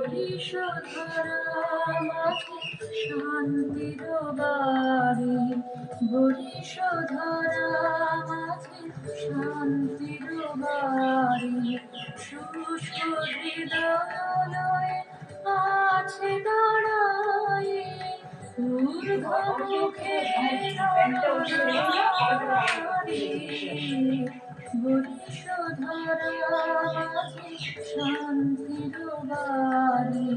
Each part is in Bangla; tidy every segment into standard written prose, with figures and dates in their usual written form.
বরিশধারা মাঝে শান্তির বাড়ি, বরিশধারা মাঝে শান্তির বাড়ি, শুষ্ক হৃদয়ে আছে দাঁড়ায় ঊর্ধ্বমুখে নরনারী। বরিশধারা মাঝে শান্তির বাড়ি,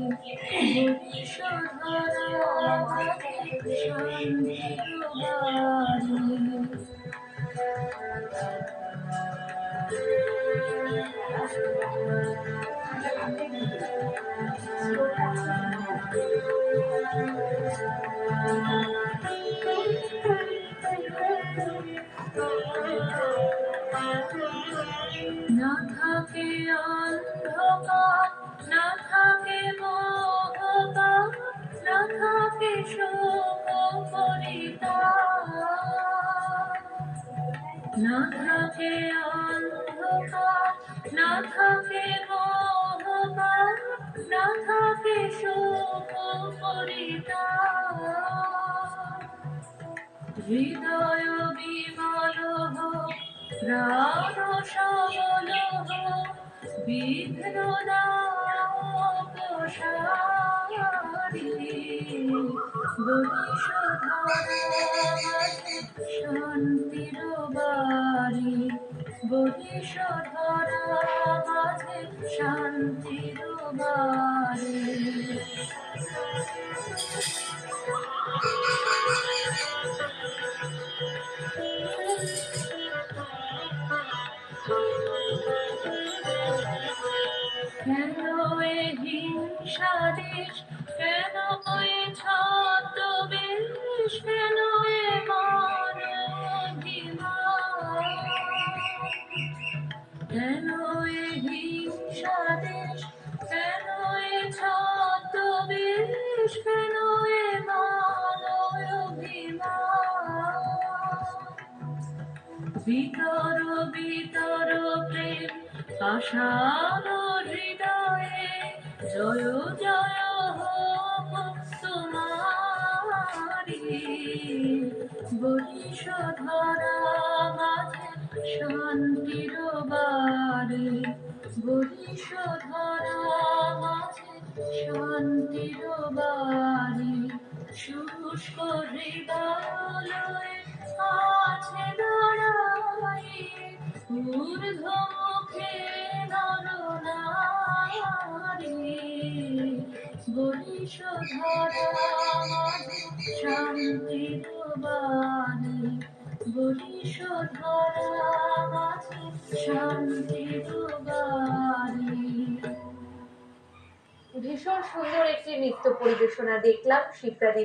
বরিশধারা মাঝে শান্তির বাড়ি। না থাকে অন্ধকার, না থাকে মোহবান, না থাকে শোক পরিতাপ, না থাকে অন্ধকার, না থাকে মোহবান, না থাকে শোক পরিতাপ। হৃদয় বিমল হোক, প্রাণ সবল হোক, বিঘ্ন নায়ক সারি। বরিশধারা মাঝে শান্তির বাড়ি, বরিশধারা মাঝে শান্তির বাড়ি। কেন এ হিংসা দেশ, কেন এ ছদ্মবেশ, কেন এ মানবীমান, কেন এ হিংসা দেশ, কেন এ ছদ্মবেশ, কেন এ মানবীমান। ভিতর ভিতর প্রেম পাষাণ হৃদয়ে, জয় জয় হোক তোমারি। বরিশধারা মাঝে শান্তির বাড়ি, বরিশধারা মাঝে শান্তির বাড়ি। শুষ্ক হৃদয়ে আছে দাঁড়ায় ঊর্ধ্বমুখে নরনারী। বরিশধারা মাঝে শান্তির বাড়ি, বরিশধারা মাঝে শান্তির বাড়ি। ভীষণ সুন্দর একটি নৃত্য পরিবেশনা দেখলাম শিপ্রা